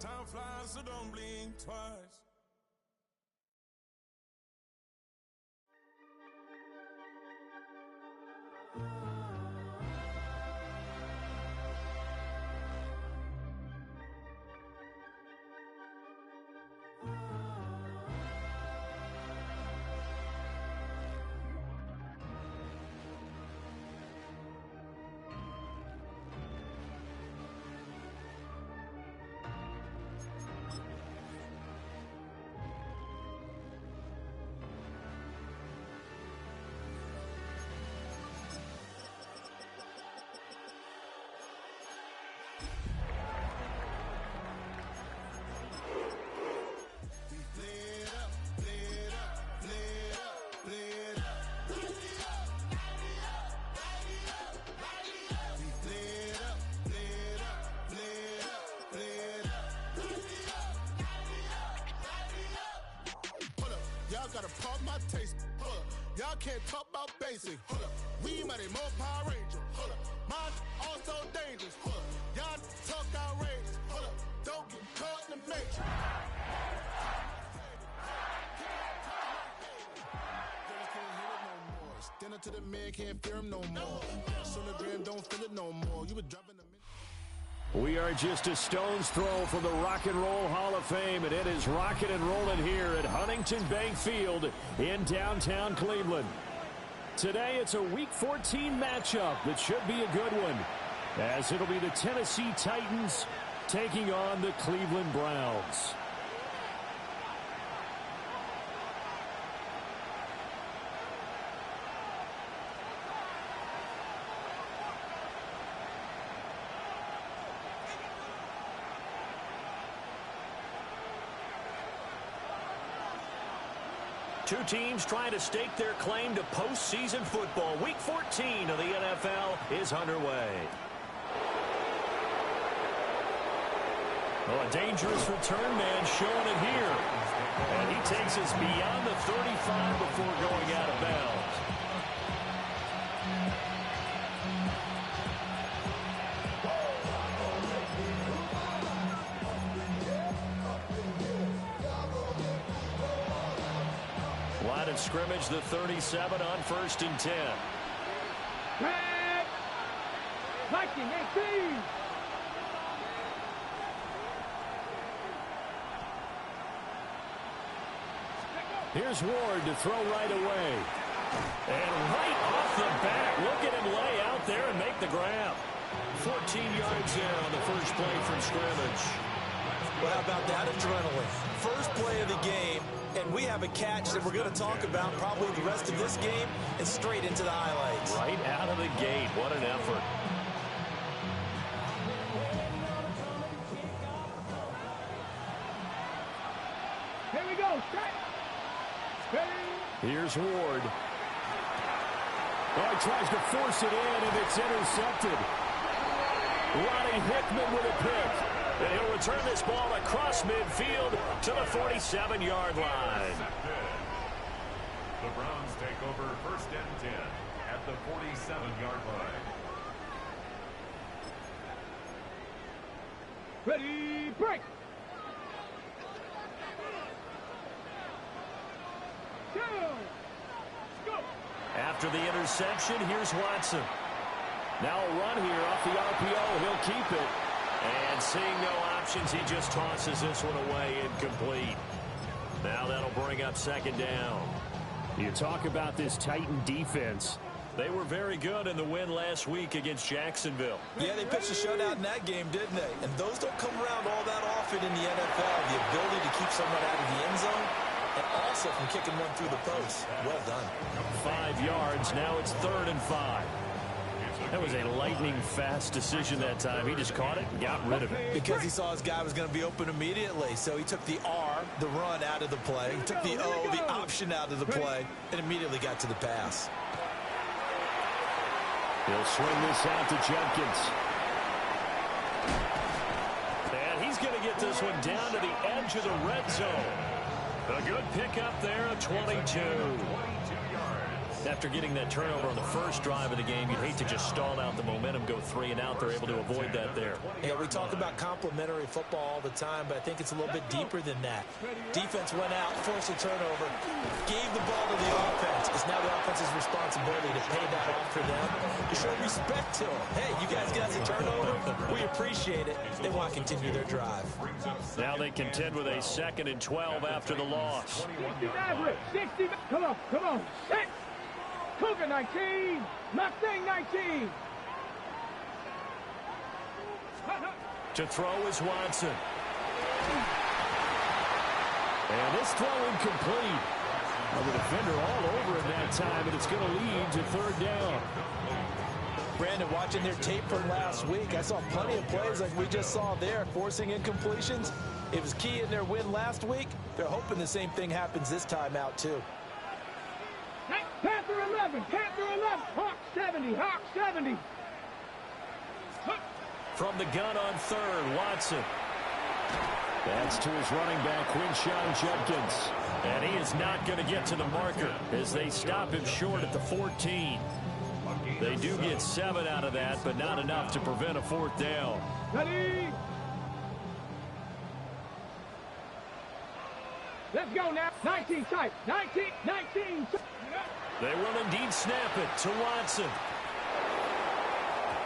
Time flies, so don't blink twice. Gotta pump my taste. Hold up. Y'all can't talk about basic. Hold up. We mighty more Power Ranger. Hold up. Mine also dangerous. Hold up. Y'all talk outrageous. Hold up. Don't get caught in the matrix. Stand up to the man, can't fear him no more. Son of Graham, don't feel it no more. You were driving a minute. We are just a stone's throw from the Rock and Roll Hall of Fame, and it is rocking and rolling here at Huntington Bank Field in downtown Cleveland. Today, it's a Week 14 matchup that should be a good one, as it'll be the Tennessee Titans taking on the Cleveland Browns. Two teams trying to stake their claim to postseason football. Week 14 of the NFL is underway. Well, a dangerous return man showing it here. And he takes us beyond the 35 before going out of bounds. Line of scrimmage, the 37 on 1st and 10. Red! Viking 18! Here's Ward to throw right away. And right off the bat, look at him lay out there and make the grab. 14 yards there on the first play from scrimmage. Well, how about that adrenaline? First play of the game, and we have a catch that we're going to talk about probably the rest of this game and straight into the highlights. Right out of the gate. What an effort. Here we go. Straight. Here's Ward. Oh, he tries to force it in, and it's intercepted. Ronnie Hickman with a pick. And he'll return this ball across midfield to the 47-yard line. The Browns take over 1st and 10 at the 47-yard line. Ready, break! Go! After the interception, here's Watson. Now a run here off the RPO. He'll keep it. And seeing no options, he just tosses this one away incomplete. Now that'll bring up 2nd down. You talk about this Titan defense. They were very good in the win last week against Jacksonville. Yeah, they pitched a shutout in that game, didn't they? And those don't come around all that often in the NFL. The ability to keep someone out of the end zone and also from kicking one through the post. Well done. 5 yards. Now it's 3rd and 5. That was a lightning-fast decision that time. He just caught it and got rid of it. Because he saw his guy was going to be open immediately. So he took the R, the run, out of the play. He took the O, the option, out of the play, and immediately got to the pass. He'll swing this out to Jenkins. And he's going to get this one down to the edge of the red zone. A good pickup there, a 22. 22 yards. After getting that turnover on the first drive of the game, you'd hate to just stall out the momentum, go 3 and out. They're able to avoid that there. Yeah, we talk about complementary football all the time, but I think it's a little bit deeper than that. Defense went out, forced a turnover, gave the ball to the offense. It's now the offense's responsibility to pay that off for them, to show respect to them. Hey, you guys got us a turnover. We appreciate it. They want to continue their drive. Now they contend with a 2nd and 12 after the loss. 60. Come on. Set. Cougar 19. Mustang 19. To throw is Watson. And this throw incomplete. The defender all over it that time, and it's going to lead to 3rd down. Brandon, watching their tape from last week, I saw plenty of plays like we just saw there, forcing incompletions. It was key in their win last week. They're hoping the same thing happens this time out, too. Panther 11. Hawk 70. From the gun on 3rd, Watson. That's to his running back, Quinshon Judkins. And he is not going to get to the marker as they stop him short at the 14. They do get 7 out of that, but not enough to prevent a 4th down. Ready? Let's go now. 19 tight. 19. They will indeed snap it to Watson.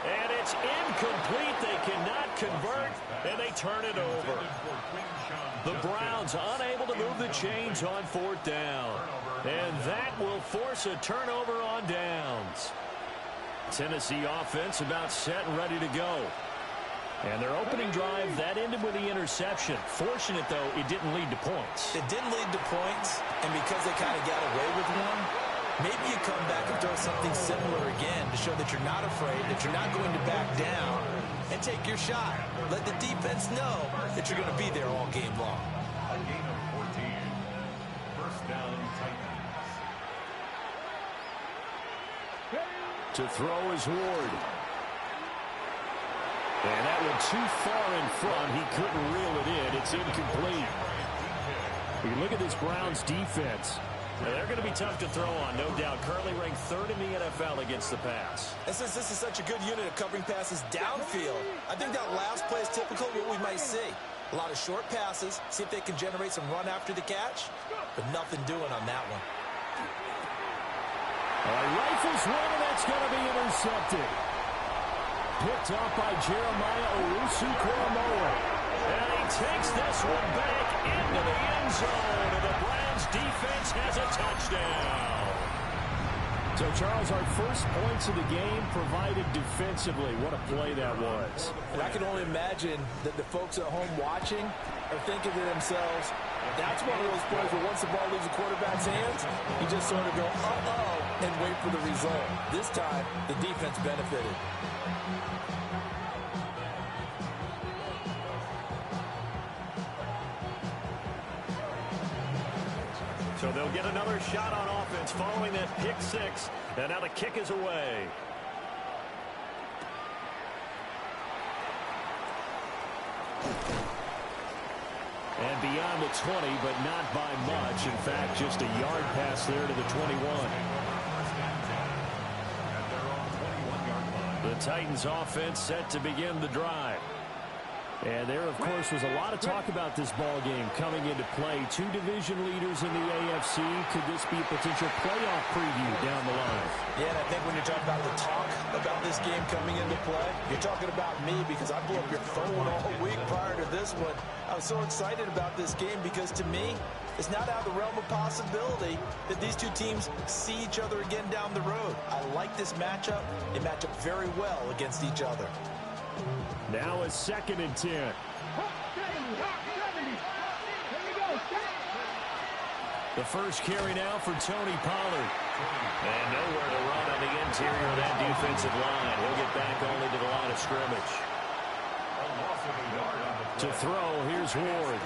And it's incomplete. They cannot convert, and they turn it over. The Browns unable to move the chains on 4th down. And that will force a turnover on downs. Tennessee offense about set and ready to go. And their opening drive, that ended with the interception. Fortunate, though, it didn't lead to points. It didn't lead to points, and because they kind of got away with one, maybe you come back and throw something similar again to show that you're not afraid, that you're not going to back down, and take your shot. Let the defense know that you're going to be there all game long. A gain of 14. First down, Titans. To throw is Ward. And that one too far in front. He couldn't reel it in. It's incomplete. You look at this Browns defense. Now, they're going to be tough to throw on, no doubt. Currently ranked 3rd in the NFL against the pass. And since this is such a good unit of covering passes downfield, I think that last play is typical of what we might see. A lot of short passes, see if they can generate some run after the catch, but nothing doing on that one. Rifles one, and that's going to be intercepted. Picked up by Jeremiah Owusu-Koramoah. And he takes this one back into the end zone, and the Browns defense has a touchdown. So, Charles, our first points of the game provided defensively. What a play that was. And I can only imagine that the folks at home watching are thinking to themselves, that's one of those plays where once the ball leaves the quarterback's hands, you just sort of go, uh-oh, and wait for the result. This time, the defense benefited. So they'll get another shot on offense following that pick 6. And now the kick is away. And beyond the 20, but not by much. In fact, just a yard pass there to the 21. The Titans offense set to begin the drive. And there, of course, was a lot of talk about this ball game coming into play. 2 division leaders in the AFC. Could this be a potential playoff preview down the line? Yeah, and I think when you're talking about the talk about this game coming into play, you're talking about me because I blew up your phone all week prior to this one. I was so excited about this game because, to me, it's not out of the realm of possibility that these two teams see each other again down the road. I like this matchup. They match up very well against each other. Now a 2nd and 10. The first carry now for Tony Pollard. And nowhere to run on the interior of that defensive line. He'll get back only to the line of scrimmage. To throw, here's Ward.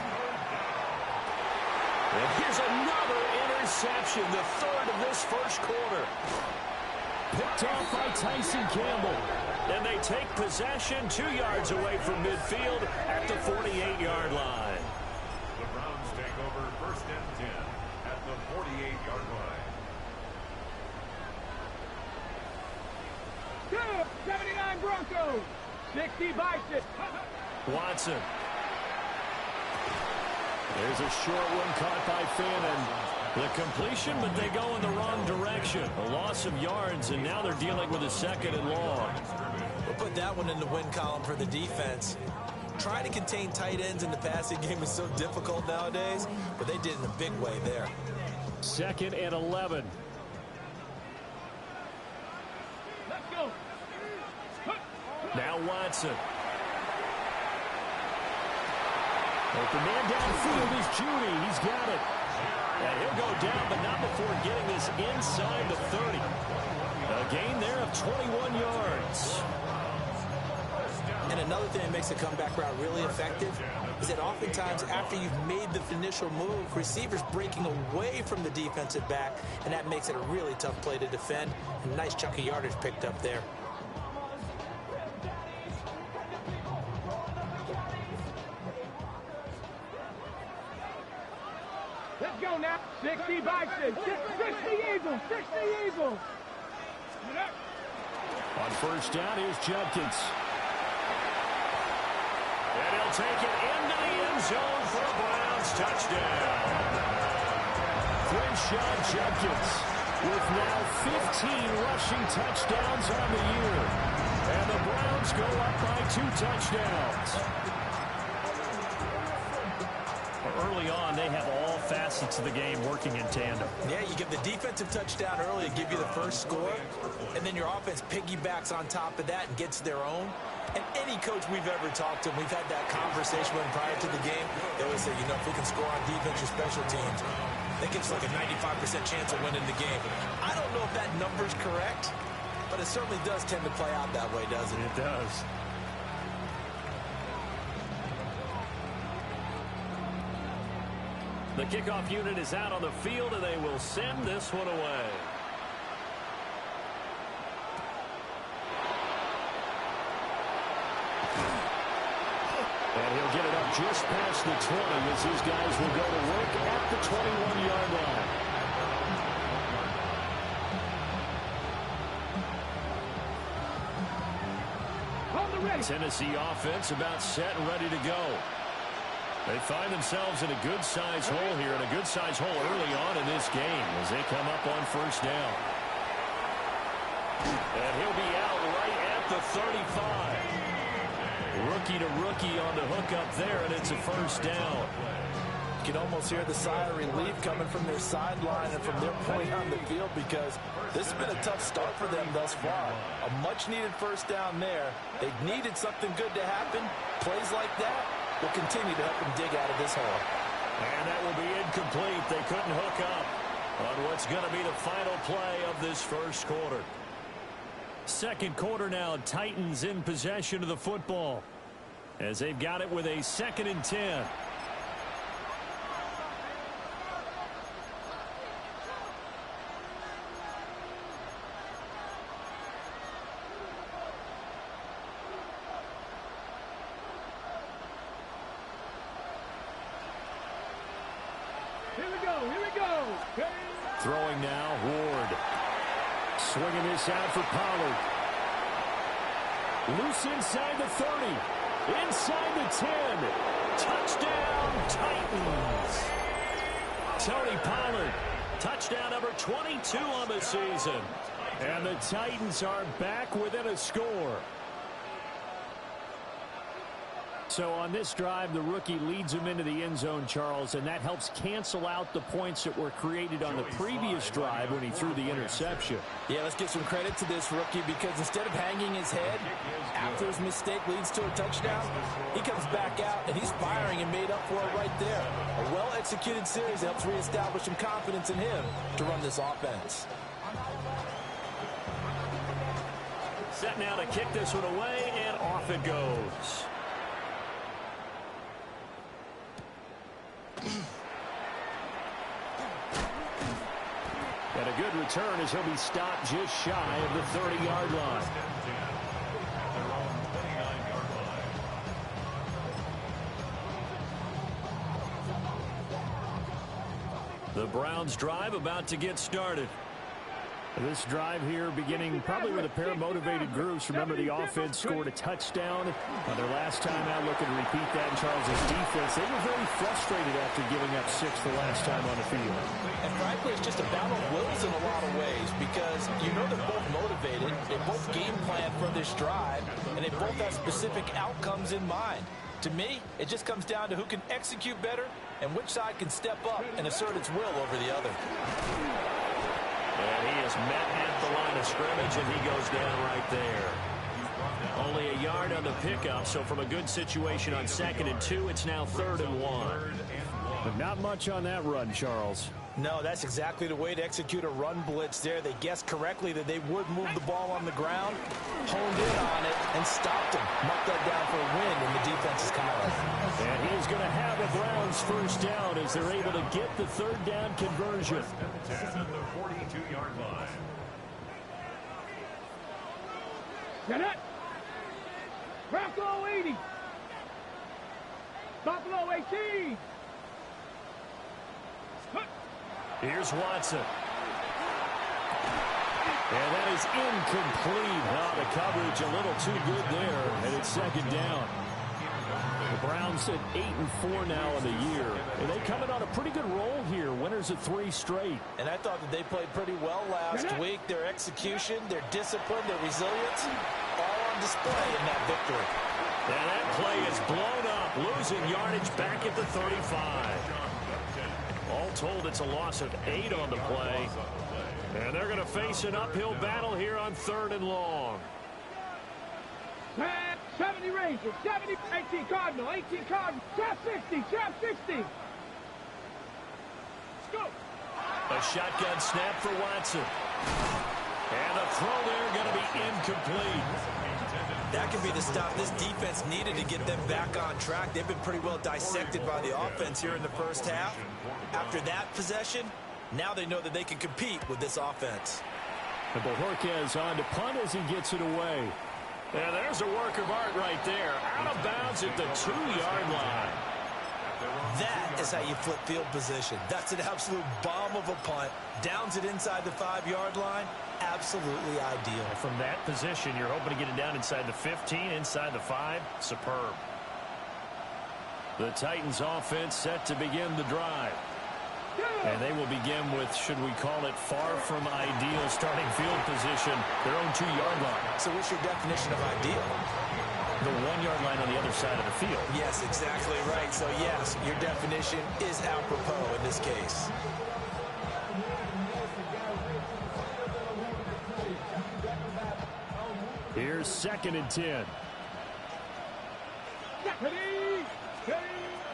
And here's another interception, the 3rd of this first quarter. Picked off by Tyson Campbell. And they take possession 2 yards away from midfield at the 48-yard line. The Browns take over 1st and 10 at the 48-yard line. 79 Broncos. 60 Bison. Watson. There's a short one caught by Fannin. The completion, but they go in the wrong direction. A loss of yards, and now they're dealing with a 2nd and long. We'll put that one in the win column for the defense. Trying to contain tight ends in the passing game is so difficult nowadays, but they did it in a big way there. 2nd and 11. Let's go. Now Watson. Open man downfield is Judy. He's got it. And he'll go down, but not before getting this inside the 30. A gain there of 21 yards. And another thing that makes the comeback route really effective is that oftentimes after you've made the initial move, receivers breaking away from the defensive back, and that makes it a really tough play to defend. A nice chunk of yardage picked up there. Let's go now. 60 Bison. 60 Eagles. 60 Eagles. On first down, here's Judkins. And he'll take it into the end zone for a Browns touchdown. Crenshaw Judkins with now 15 rushing touchdowns on the year. And the Browns go up by 2 touchdowns. Early on, they have all facets of the game working in tandem. Yeah, you give the defensive touchdown early to give you the first score, and then your offense piggybacks on top of that and gets their own. And any coach we've ever talked to, we've had that conversation with prior to the game, they always say, you know, if we can score on defense or special teams, that gives like a 95% chance of winning the game. I don't know if that number's correct, but it certainly does tend to play out that way, doesn't it? It does. The kickoff unit is out on the field, and they will send this one away. And he'll get it up just past the 20 as these guys will go to work at the 21-yard line. Tennessee offense about set and ready to go. They find themselves in a good-sized hole here, and a good-sized hole early on in this game as they come up on first down. And he'll be out right at the 35. Rookie to rookie on the hook up there, and it's a first down. You can almost hear the sigh of relief coming from their sideline and from their point on the field, because this has been a tough start for them thus far. A much-needed first down there. They needed something good to happen. Plays like that will continue to help them dig out of this hole. And that will be incomplete. They couldn't hook up on what's going to be the final play of this first quarter. Second quarter now, Titans in possession of the football as they've got it with a 2nd and 10. Throwing now, Ward. Swinging this out for Pollard. Loose inside the 30. Inside the 10. Touchdown, Titans. Tony Pollard. Touchdown number 22 on the season. And the Titans are back within a score. So on this drive, the rookie leads him into the end zone, Charles, and that helps cancel out the points that were created on the previous drive when he threw the interception. Yeah, let's give some credit to this rookie, because instead of hanging his head after his mistake leads to a touchdown, he comes back out and he's firing and made up for it right there. A well-executed series helps reestablish some confidence in him to run this offense. Set now to kick this one away, and off it goes. And a good return as he'll be stopped just shy of the 30-yard line. The Browns drive about to get started. This drive here beginning probably with a pair of motivated groups. Remember, the offense scored a touchdown on their last time out. Looking to repeat that in Charles' defense. They were very frustrated after giving up 6 the last time on the field. And frankly, it's just a battle of wills in a lot of ways because you know they're both motivated. They both game plan for this drive, and they both have specific outcomes in mind. To me, it just comes down to who can execute better and which side can step up and assert its will over the other. And he is met at the line of scrimmage, and he goes down right there. Only a yard on the pickup, so from a good situation on 2nd and 2, it's now 3rd and 1. But not much on that run, Charles. No, that's exactly the way to execute a run blitz there. They guessed correctly that they would move the ball on the ground, honed in on it, and stopped him. Marked that down for a win in the defense's column. And he's going to have a Browns first down as they're able to get the 3rd down conversion. 10 at the 42-yard line. Get it. Buffalo 80. Buffalo 18. Here's Watson. And that is incomplete. Oh, the coverage a little too good there, and it's 2nd down. The Browns at 8-4 now in the year. And they come in on a pretty good roll here. Winners of 3 straight. And I thought that they played pretty well last week. Their execution, their discipline, their resilience, all on display in that victory. And that play is blown up, losing yardage back at the 35. All told, it's a loss of 8 on the play. And they're going to face an uphill battle here on 3rd and long. 70 Rangers, 70, 18 Cardinal, 18 Cardinal, trap 60, trap 60. Let's go. A shotgun snap for Watson. And the throw there going to be incomplete. That could be the stop this defense needed to get them back on track. They've been pretty well dissected by the offense here in the first half. After that possession, now they know that they can compete with this offense. And Bojorquez on to punt as he gets it away. And there's a work of art right there. Out of bounds at the 2-yard line. That is how you flip field position. That's an absolute bomb of a punt. Downs it inside the 5-yard line. Absolutely ideal. From that position, you're hoping to get it down inside the 15, inside the 5. Superb. The Titans offense set to begin the drive. And they will begin with, should we call it, far from ideal starting field position, their own 2-yard line. So what's your definition of ideal? The 1-yard line on the other side of the field. Yes, exactly right. So yes, your definition is apropos in this case. Here's 2nd and 10.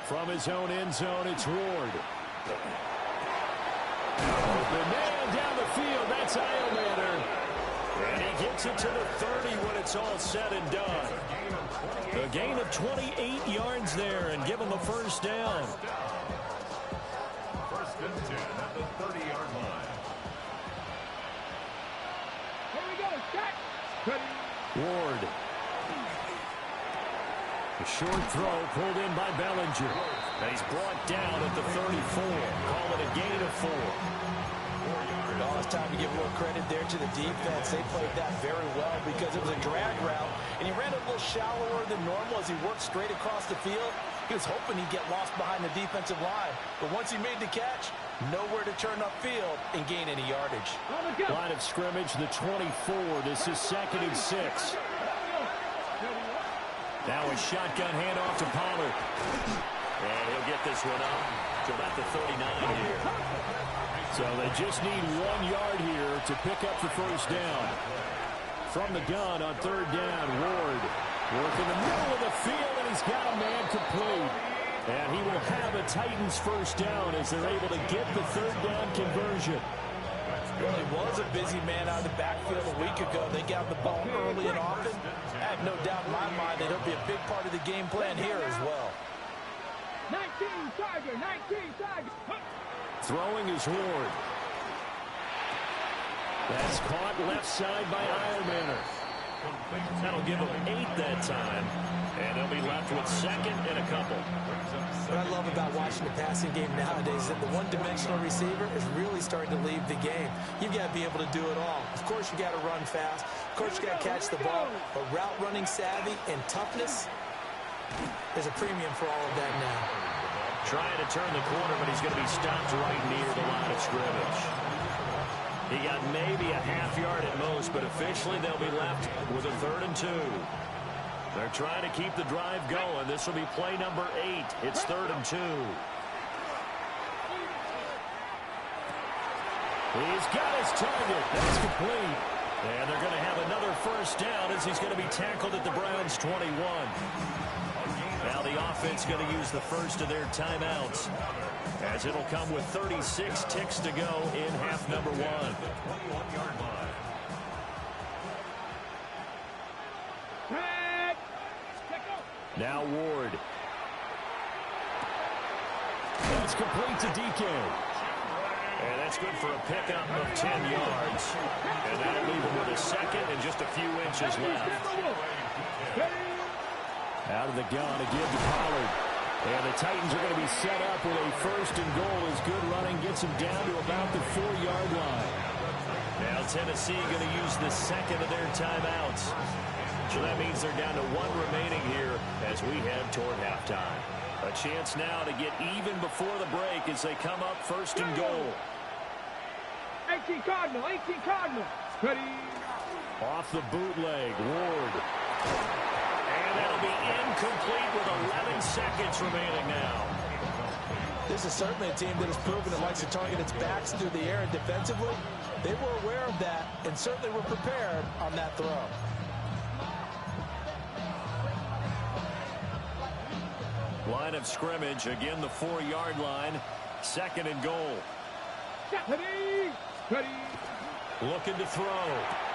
From his own end zone, it's Ward. Open man down the field. That's Eilmander. And he gets it to the 30 when it's all said and done. A gain of 28 yards there and give him the first down. 1st and 10 at the 30-yard line. Here we go. Set. Ward. A short throw pulled in by Bellinger. And he's brought down at the 34. Call it a gain of 4. Well, it's time to give a little credit there to the defense. They played that very well because it was a drag route, and he ran a little shallower than normal as he worked straight across the field. He was hoping he'd get lost behind the defensive line, but once he made the catch, nowhere to turn upfield and gain any yardage. Line of scrimmage, the 24. This is 2nd and 6. Now a shotgun handoff to Pollard. And he'll get this one up to about the 39 here. So they just need 1 yard here to pick up the first down. From the gun on 3rd down, Ward working the middle of the field, and he's got a man complete. And he will have a Titans first down as they're able to get the 3rd down conversion. Well, he was a busy man out of the backfield a week ago. They got the ball early and often. I have no doubt in my mind that he'll be a big part of the game plan here as well. 19 Tiger, 19 Tiger. Throwing is Ward. That's caught left side by Eilmander. That'll give them 8 that time. And they'll be left with second and a couple. What I love about watching the passing game nowadays is that the one-dimensional receiver is really starting to leave the game. You've got to be able to do it all. Of course, you got to run fast. Of course, you got to catch the ball. But route running savvy and toughness is a premium for all of that now. Trying to turn the corner, but he's going to be stopped right near the line of scrimmage. He got maybe a half yard at most, but officially they'll be left with a 3rd and 2. They're trying to keep the drive going. This will be play number 8. It's 3rd and 2. He's got his target. That's complete. And they're going to have another first down as he's going to be tackled at the Browns' 21. Now the offense going to use the first of their timeouts, as it'll come with 36 ticks to go in half number 1. Now Ward. That's complete to DK. And that's good for a pickup of 10 yards. And that'll leave him with a second and just a few inches left. Out of the gun again to Pollard. And the Titans are going to be set up with a 1st and goal as good running gets them down to about the 4-yard line. Now Tennessee going to use the second of their timeouts. So that means they're down to 1 remaining here as we head toward halftime. A chance now to get even before the break as they come up 1st and goal. 18 Cardinal, 18 Cardinal. Ready. Off the bootleg, Ward. And that'll be incomplete with 11 seconds remaining now. This is certainly a team that has proven it likes to target its backs through the air, and defensively, they were aware of that and certainly were prepared on that throw. Line of scrimmage, again the 4-yard line, 2nd and goal. Ready. Ready. Looking to throw.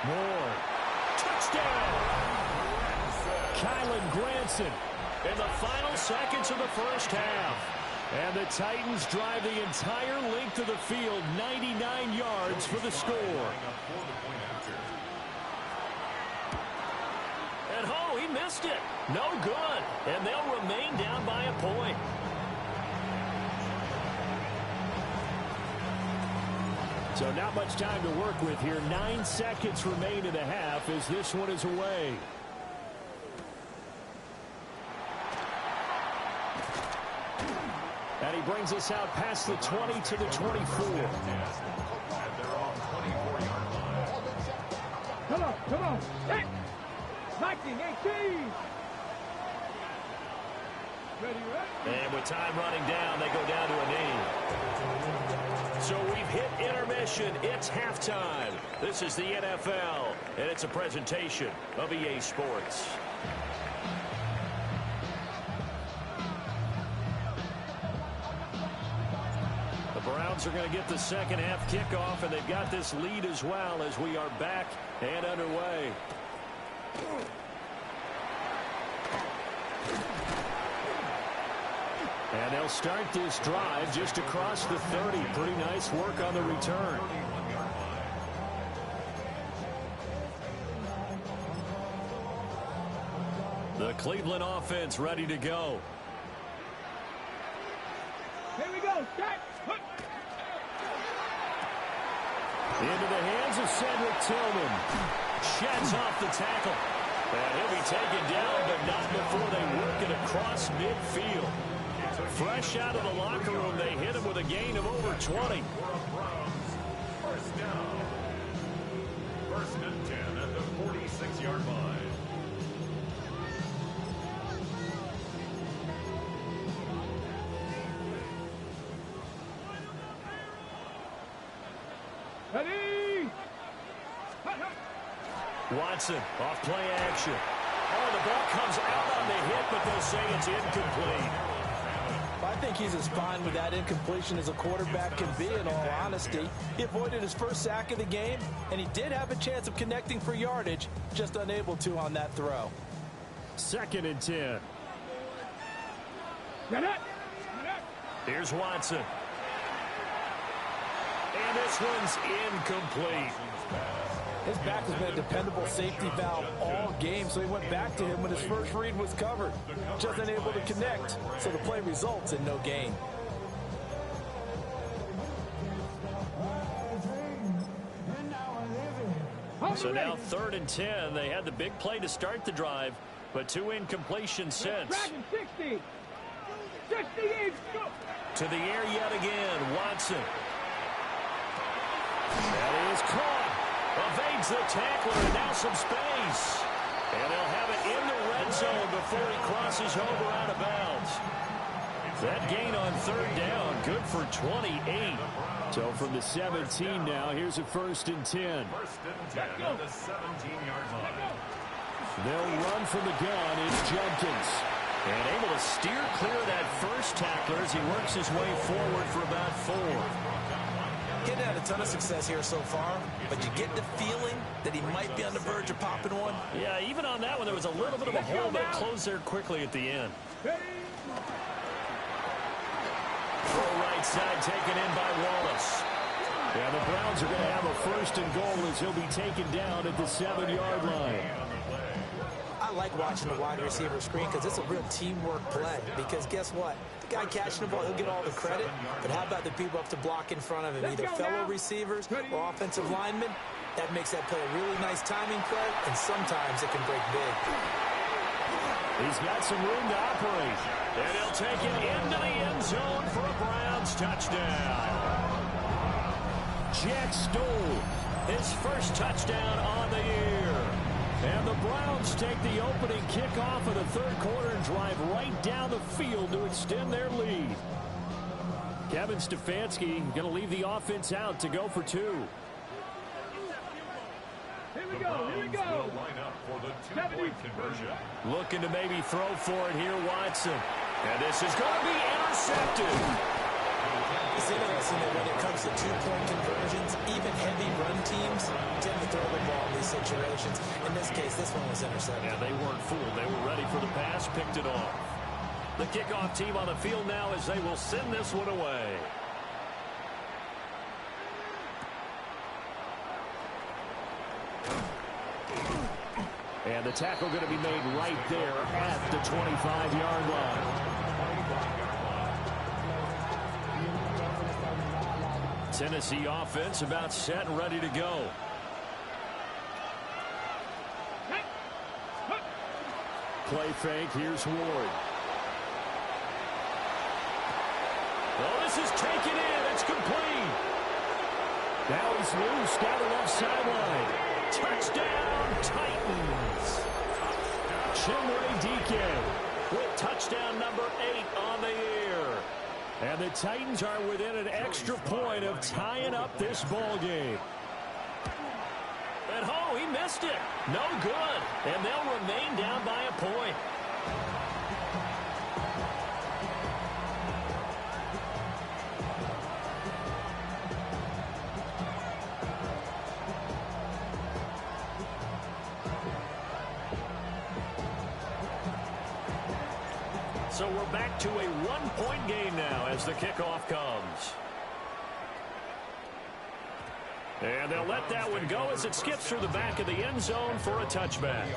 Moore. Touchdown! Kylen Granson in the final seconds of the first half. And the Titans drive the entire length of the field, 99 yards for the score. And oh, he missed it. No good. And they'll remain down by a point. So not much time to work with here. 9 seconds remain in the half as this one is away. And he brings us out past the 20 to the 24. Come on. Hey. 19-18. Ready. And with time running down, they go down to a knee. So we've hit intermission. It's halftime. This is the NFL, and it's a presentation of EA Sports. The Browns are going to get the second half kickoff, and they've got this lead as well as we are back and underway. And they'll start this drive just across the 30. Pretty nice work on the return. The Cleveland offense ready to go. Here we go. Start. Into the hands of Cedric Tillman. Sheds off the tackle. And he'll be taken down, but not before they work it across midfield. Fresh out of the locker room, they hit him with a gain of over 20. First down. 1st and 10 at the 46-yard line. Ready. Watson off play action. Oh, the ball comes out on the hit, but they'll say it's incomplete. I think he's as fine with that incompletion as a quarterback can be, in all honesty. He avoided his first sack of the game, and he did have a chance of connecting for yardage, just unable to on that throw. 2nd and 10. Get it. Here's Watson. And this one's incomplete. His back has been a dependable safety valve all game, so he went back to him when his first read was covered. Just unable to connect, so the play results in no gain. So now 3rd and 10. They had the big play to start the drive, but 2 incompletions since. 60. 68. To the air yet again. Watson. That is caught. Evades the tackler, and now some space. And they'll have it in the red zone before he crosses over out of bounds. That gain on 3rd down, good for 28. So from the 17 now, here's a 1st and 10. 1st and 10 at the 17-yard line. They'll run from the gun. It's Jenkins. And able to steer clear of that first tackler as he works his way forward for about 4. Getting had a ton of success here so far, but you get the feeling that he might be on the verge of popping one. Yeah, even on that one, there was a little bit of a hole that closed there quickly at the end. Throw right side taken in by Wallace. Yeah, the Browns are going to have a 1st and goal as he'll be taken down at the 7-yard line. I like watching the wide receiver screen because it's a real teamwork play. Because guess what? The guy catching the ball, he'll get all the credit. But how about the people up to block in front of him? Either fellow receivers or offensive linemen. That makes that play a really nice timing play, and sometimes it can break big. He's got some room to operate. And he'll take it into the end zone for a Browns touchdown. Jack Stoll, his first touchdown on the year. And the Browns take the opening kickoff of the 3rd quarter and drive right down the field to extend their lead. Kevin Stefanski going to leave the offense out to go for 2. Here we go. Here we go. Will line up for the 2-point conversion. Looking to maybe throw for it here, Watson. And this is going to be intercepted. It's interesting that when it comes to 2-point conversions, even heavy run teams tend to throw the ball in these situations. In this case, this one was intercepted. Yeah, they weren't fooled. They were ready for the pass, picked it off. The kickoff team on the field now as they will send this one away. And the tackle going to be made right there at the 25-yard line. Tennessee offense about set and ready to go. Play fake. Here's Ward. Oh, this is taken in. It's complete. Now he's loose down the left sideline. Touchdown, Titans. Chimere Dike with touchdown number 8 on the year. And the Titans are within an extra point of tying up this ball game. And oh, he missed it. No good. And they'll remain down by a point. So we're back to a 1-point game now as the kickoff comes. And they'll let that one go as it skips through the back of the end zone for a touchback.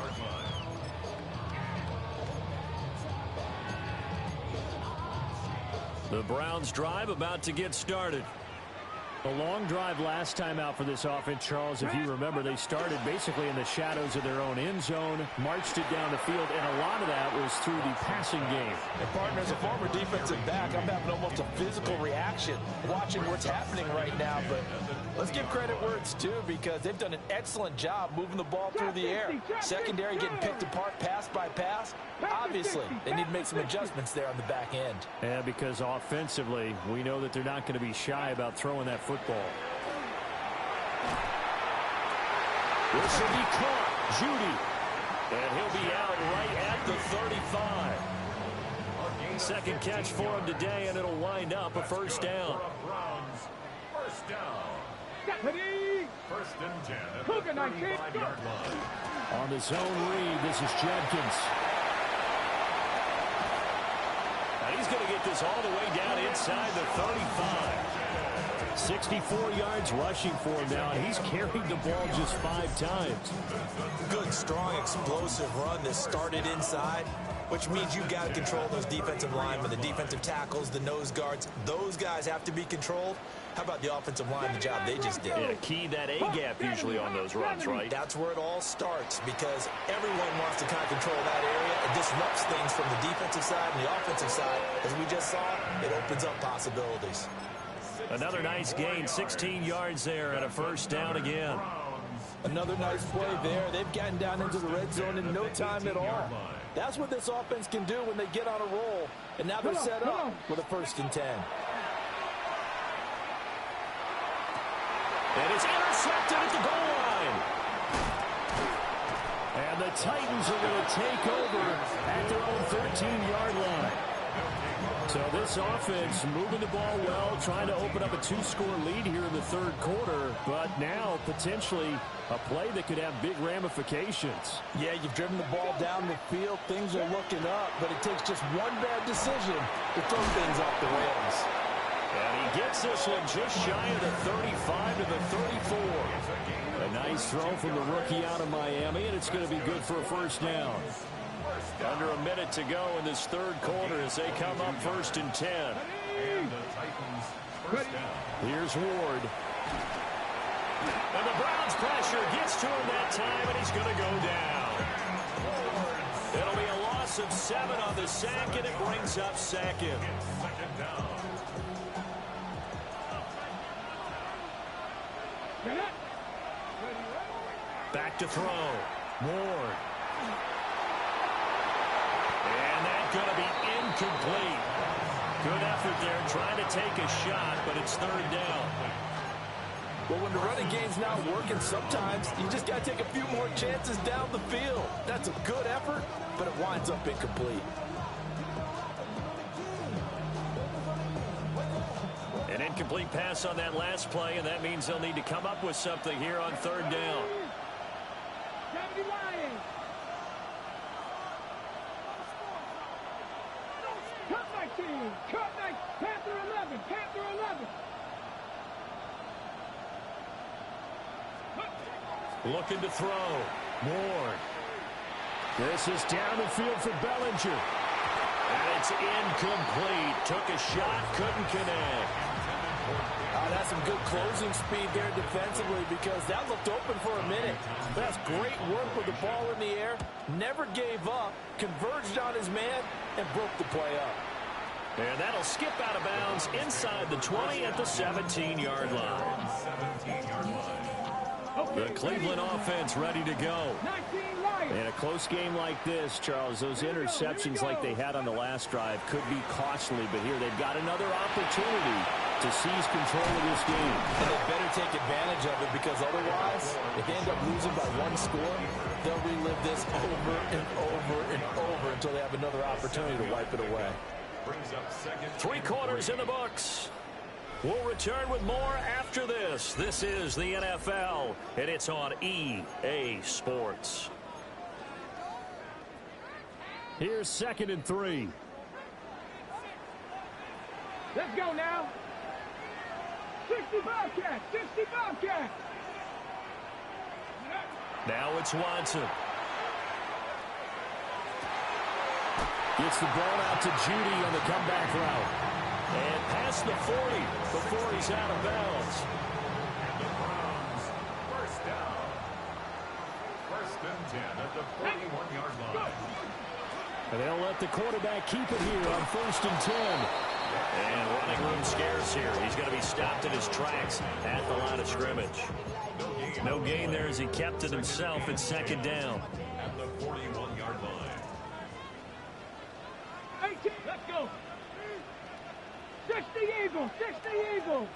The Browns drive about to get started. A long drive last time out for this offense, Charles. If you remember, they started basically in the shadows of their own end zone, marched it down the field, and a lot of that was through the passing game. And partner, as a former defensive back, I'm having almost a physical reaction watching what's happening right now. But let's give credit where it's due because they've done an excellent job moving the ball through the air. Secondary getting picked apart pass by pass. Obviously, they need to make some adjustments there on the back end. Yeah, because offensively, we know that they're not going to be shy about throwing that football. This will be caught. Judy. And he'll be out right at the 35. Second catch for him today, and it'll wind up a first down. First down. 1st and 10 at the 35-yard line. On the zone read, this is Jenkins. Now he's going to get this all the way down inside the 35. 64 yards rushing for him now, and he's carried the ball just 5 times. Good, strong, explosive run that started inside, which means you've got to control those defensive linemen, the defensive tackles, the nose guards. Those guys have to be controlled. How about the offensive line, the job they just did? Yeah, key that A-gap usually on those runs, right? That's where it all starts, because everyone wants to kind of control that area. It disrupts things from the defensive side and the offensive side. As we just saw, it opens up possibilities. Another nice gain, 16 yards there, and a first down again. Another nice play there. They've gotten down into the red zone in no time at all. That's what this offense can do when they get on a roll. And now they're set up with a 1st and 10. And it's intercepted at the goal line. And the Titans are going to take over at their own 13-yard line. So this offense moving the ball well, trying to open up a 2-score lead here in the 3rd quarter, but now potentially a play that could have big ramifications. Yeah, you've driven the ball down the field. Things are looking up, but it takes just one bad decision to throw things off the rails. And he gets this one just shy of the 35 to the 34. A nice throw from the rookie out of Miami, and it's going to be good for a first down. Under a minute to go in this 3rd quarter as they come up 1st and 10. And the Titans first down. Here's Ward. And the Browns pressure gets to him that time, and he's going to go down. It'll be a loss of 7 on the sack, and it brings up 2nd. 2nd down. Back to throw. Ward. And that's going to be incomplete. Good effort there, trying to take a shot, but it's 3rd down. Well, when the running game's not working, sometimes you just got to take a few more chances down the field. That's a good effort, but it winds up incomplete. An incomplete pass on that last play, and that means they'll need to come up with something here on 3rd down. Panther 11, Panther 11. Looking to throw. Ward. This is down the field for Bellinger. And it's incomplete. Took a shot, couldn't connect. That's some good closing speed there defensively, because that looked open for a minute. That's great work with the ball in the air. Never gave up, converged on his man, and broke the play up. And that'll skip out of bounds inside the 20 at the 17-yard line. 17-yard line. The Cleveland offense ready to go. In a close game like this, Charles, those interceptions like they had on the last drive could be costly, but here they've got another opportunity to seize control of this game. And they better take advantage of it, because otherwise, if they end up losing by 1 score, they'll relive this over and over and over until they have another opportunity to wipe it away. Brings up 2nd. 3 quarters in the books. We'll return with more after this. This is the NFL, and it's on EA Sports. Here's 2nd and 3. Let's go now. 65 cat, 65 cat. Now it's Watson. Gets the ball out to Judy on the comeback route. And past the 40 before he's out of bounds. And the Browns first down. 1st and 10 at the 41-yard line. And they'll let the quarterback keep it here on 1st and 10. And running room scarce here. He's going to be stopped in his tracks at the line of scrimmage. No gain there as he kept it himself at 2nd down. At the 41-yard line. 18, let's go. 60 Eagles, 60 Eagles.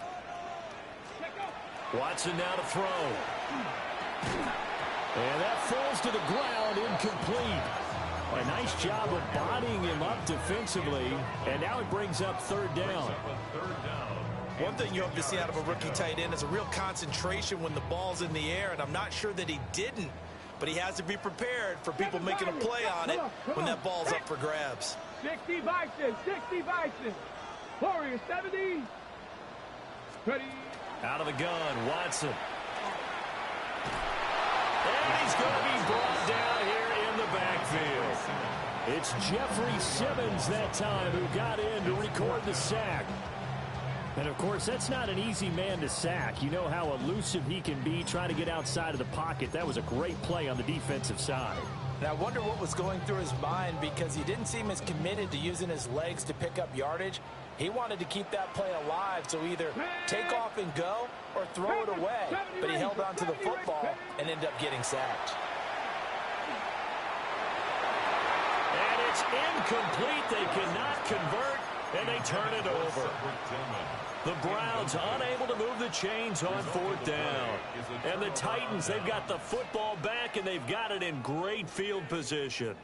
Watson now to throw. And that falls to the ground, incomplete. A nice job of bodying him up defensively, and now it brings up 3rd down. One thing you hope to see out of a rookie tight end is a real concentration when the ball's in the air, and I'm not sure that he didn't, but he has to be prepared for people making a play on it when that ball's up for grabs. 60 Bison, 60 Bison. Warriors 70. Ready. Out of the gun, Watson. And he's going to be brought down here in the backfield. It's Jeffrey Simmons that time who got in to record the sack. And, of course, that's not an easy man to sack. You know how elusive he can be trying to get outside of the pocket. That was a great play on the defensive side. And I wonder what was going through his mind, because he didn't seem as committed to using his legs to pick up yardage. He wanted to keep that play alive, so either take off and go or throw it away. But he held on to the football and ended up getting sacked. And it's incomplete. They cannot convert, and they turn it over. The Browns unable to move the chains on fourth down. And the Titans, they've got the football back, and they've got it in great field position.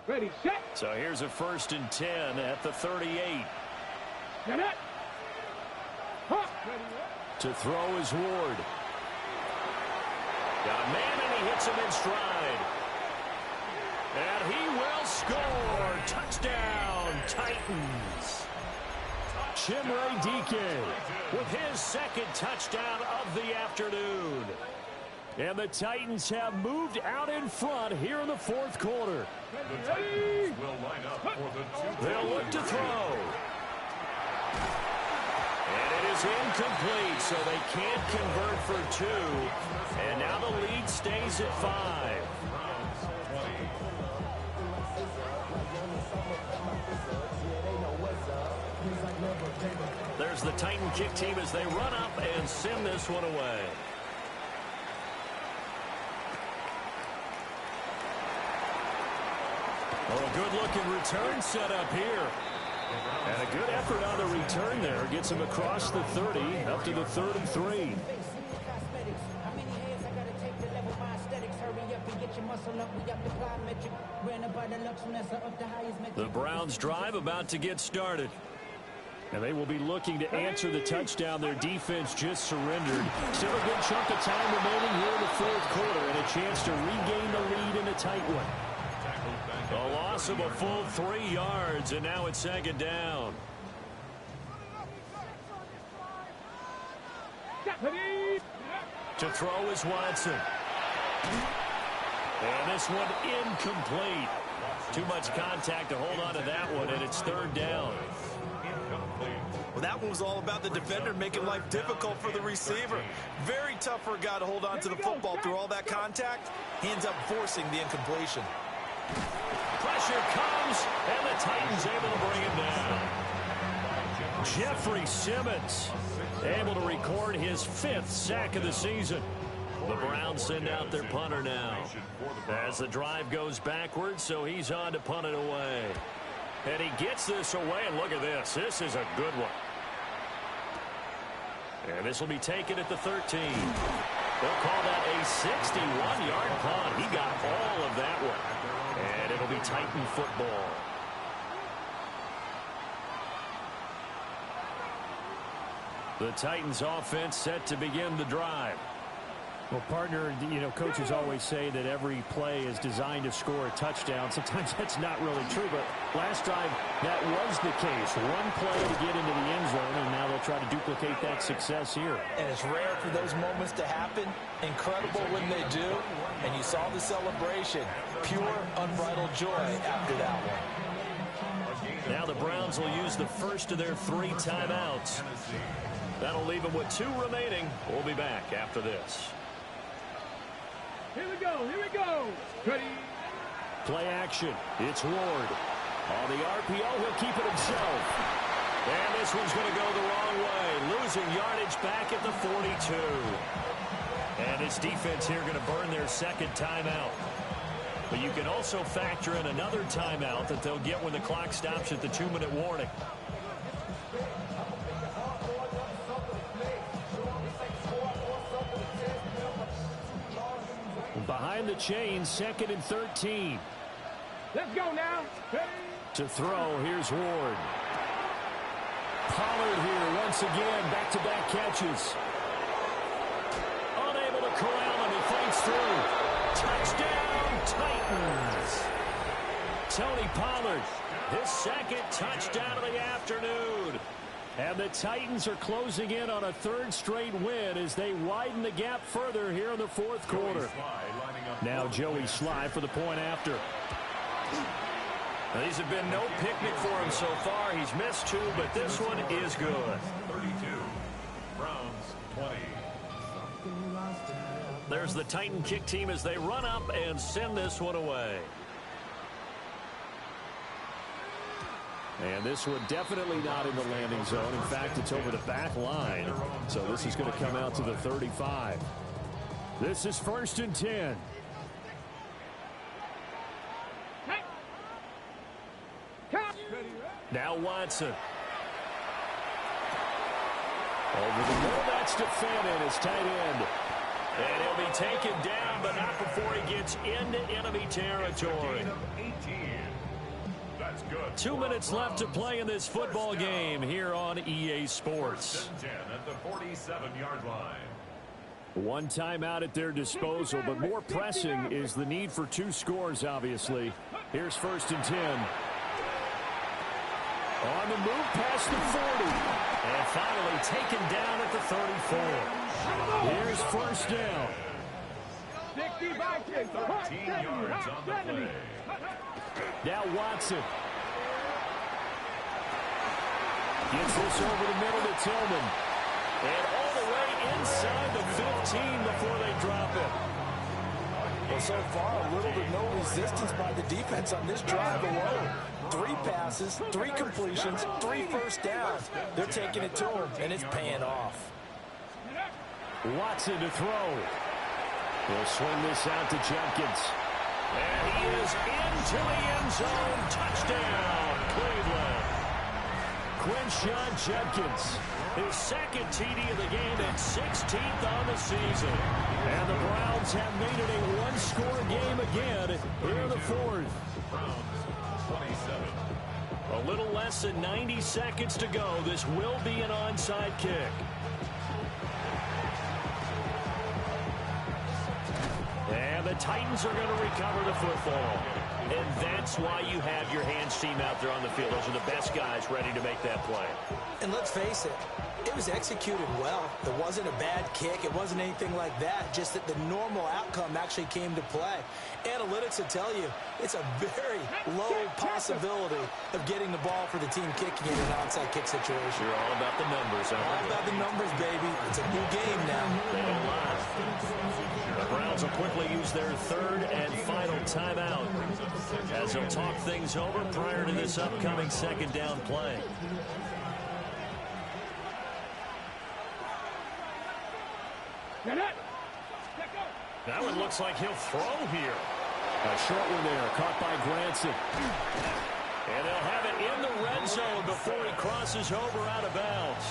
Ready, set. So here's a 1st and 10 at the 38. Get it. Huh. To throw is Ward. Got a man, and he hits him in stride. And he will score. Touchdown, Titans. Chimere Dike with his 2nd touchdown of the afternoon. And the Titans have moved out in front here in the 4th quarter. The Titans will line up for the 2. They'll look to throw. And it is incomplete, so they can't convert for 2. And now the lead stays at 5. There's the Titan kick team as they run up and send this one away. Oh, a good-looking return set up here. And a good effort on the return there. Gets him across the 30, up to the 3rd and 3. The Browns drive about to get started. And they will be looking to answer the touchdown their defense just surrendered. Still a good chunk of time remaining here in the 4th quarter, and a chance to regain the lead in a tight one. A loss of a full 3 yards, and now it's 2nd down. To throw is Watson. And this one incomplete. Too much contact to hold on to that one, and it's 3rd down. Well, that one was all about the defender making life difficult for the receiver. Very tough for a guy to hold on to the football through all that contact. He ends up forcing the incompletion. Pressure comes, and the Titans able to bring him down. Jeffrey Simmons able to record his 5th sack of the season. The Browns send out their punter now. As the drive goes backwards, so he's on to punt it away. And he gets this away, and look at this. This is a good one. And this will be taken at the 13. They'll call that a 61-yard punt. He got all of that one. And it'll be Titan football. The Titans offense set to begin the drive. Well, partner, you know, coaches always say that every play is designed to score a touchdown. Sometimes that's not really true, but last drive, that was the case. One play to get into the end zone, and now they'll try to duplicate that success here. And it's rare for those moments to happen. Incredible when they do. And you saw the celebration. Pure, unbridled joy after that one. Now the Browns will use the first of their 3 timeouts. That'll leave them with 2 remaining. We'll be back after this. Here we go, here we go. Ready. Play action. It's Ward. On the RPO, he'll keep it himself. And this one's going to go the wrong way. Losing yardage back at the 42. And his defense here going to burn their 2nd timeout. But you can also factor in another timeout that they'll get when the clock stops at the 2-minute warning. Behind the chains, 2nd and 13. Let's go now. Ready. To throw, here's Ward. Pollard here once again, back-to-back catches. Unable to corral him, he fights through. Touchdown, Titans. Tony Pollard, his 2nd touchdown of the afternoon. And the Titans are closing in on a third straight win as they widen the gap further here in the fourth quarter. Now Joey Slye for the point after. These have been no picnic for him so far. He's missed 2, but this one is good. 32. Browns 20. There's the Titan kick team as they run up and send this one away. And this one definitely not in the landing zone. In fact, it's over the back line. So this is going to come out to the 35. This is 1st and 10. Now Watson. Over the middle, that's to Fannin, his tight end. And he'll be taken down, but not before he gets into enemy territory. 18. That's good. 2 minutes left to play in this football game here on EA Sports. 10 at the 47-yard line. One timeout at their disposal, but more pressing is the need for 2 scores, obviously. Here's 1st and 10. On the move past the 40. And finally taken down at the 34. Here's 1st down. 13 yards on the play. Now Watson. Gets this over the middle to Tillman. And all the way inside the 15 before they drop it. Well, so far, little to no resistance by the defense on this drive alone. 3 passes, 3 completions, 3 first downs. They're taking it to him, and it's paying off. Watson to throw. He'll swing this out to Judkins. And he is into the end zone. Touchdown, Cleveland. Quinshon Judkins, his 2nd TD of the game and 16th on the season. And the Browns have made it a 1-score game again here in the 4th. Browns 27. A little less than 90 seconds to go. This will be an onside kick. And the Titans are going to recover the football. And that's why you have your hands team out there on the field. Those are the best guys ready to make that play. And let's face it, it was executed well. It wasn't a bad kick. It wasn't anything like that. Just that the normal outcome actually came to play. Analytics will tell you it's a very low possibility of getting the ball for the team kicking in an onside kick situation. You're all about the numbers, huh? All about the numbers, baby. It's a new game now. They don't lie. The Browns will quickly use their 3rd and final timeout as they'll talk things over prior to this upcoming 2nd down play. That one looks like he'll throw here. A short one there, caught by Granson. And they'll have it in the red zone before he crosses over out of bounds.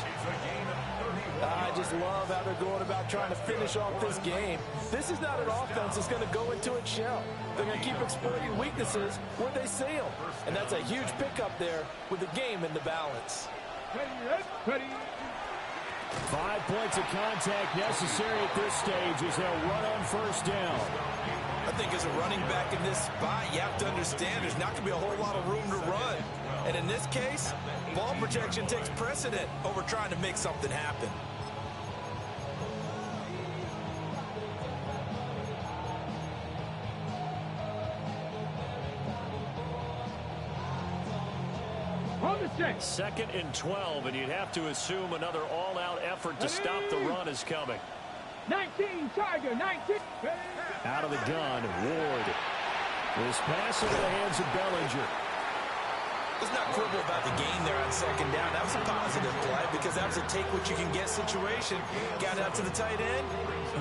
I just love how they're going about trying to finish off this game. This is not an offense that's going to go into its shell. They're going to keep exploiting weaknesses where they see them. And that's a huge pickup there with the game in the balance. 5 points of contact necessary at this stage as they'll run on 1st down. I think as a running back in this spot, you have to understand there's not going to be a whole lot of room to run. And in this case, ball protection takes precedent over trying to make something happen. Second and 12, and you'd have to assume another all-out effort to stop the run is coming. 19, Tiger, 19. Out of the gun, Ward. This pass into the hands of Bellinger. Let's not quibble about the gain there on 2nd down. That was a positive play because that was a take-what-you-can-get situation. Got out to the tight end.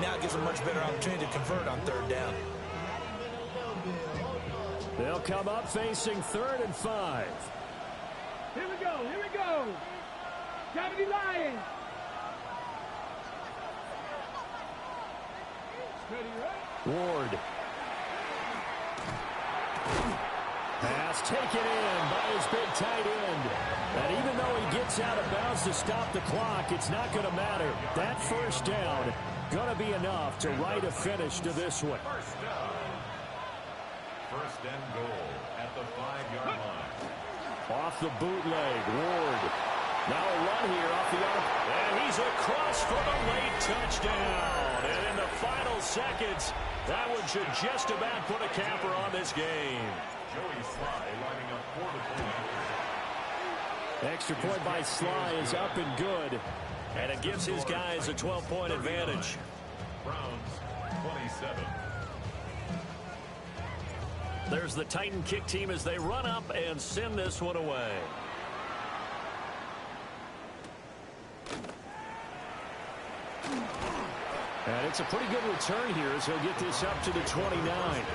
Now it gives them a much better opportunity to convert on 3rd down. They'll come up facing 3rd and 5. Here we go, here we go. Gravity Lions. Ward. Pass taken in by his big tight end. And even though he gets out of bounds to stop the clock, it's not going to matter. That 1st down going to be enough to write a finish to this one. 1st down. 1st and goal at the 5-yard line. Off the bootleg, Ward Now a run here off the arm. And he's across for the late touchdown. And in the final seconds, that one should just about put a capper on this game. Joey Sly lining up for the point. Extra point by Sly is up and good. And it gives his guys a 12-point advantage. Browns 27. There's the Titan kick team as they run up and send this one away. And it's a pretty good return here as he'll get this up to the 29. At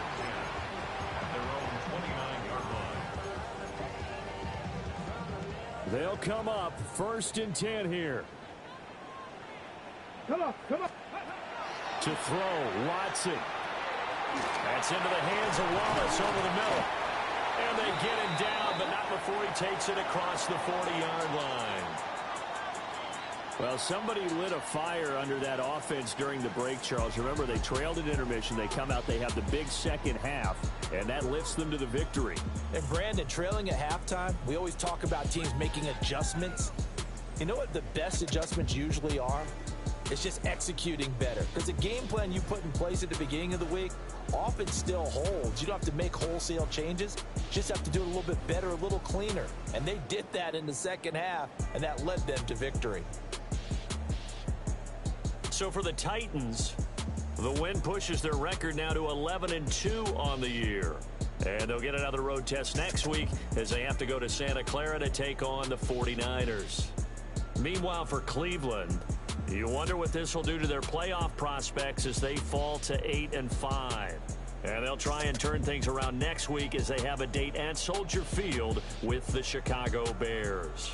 their own 29-yard line. They'll come up 1st and 10 here. Come on, come on. To throw, Watson. That's into the hands of Wallace over the middle. And they get him down, but not before he takes it across the 40-yard line. Well, somebody lit a fire under that offense during the break, Charles. Remember, they trailed at intermission. They come out, they have the big second half, and that lifts them to the victory. And Brandon, trailing at halftime, we always talk about teams making adjustments. You know what the best adjustments usually are? It's just executing better. Because the game plan you put in place at the beginning of the week often still holds. You don't have to make wholesale changes. You just have to do it a little bit better, a little cleaner. And they did that in the second half, and that led them to victory. So for the Titans, the win pushes their record now to 11-2 on the year. And they'll get another road test next week as they have to go to Santa Clara to take on the 49ers. Meanwhile, for Cleveland, you wonder what this will do to their playoff prospects as they fall to 8-5. And they'll try and turn things around next week as they have a date at Soldier Field with the Chicago Bears.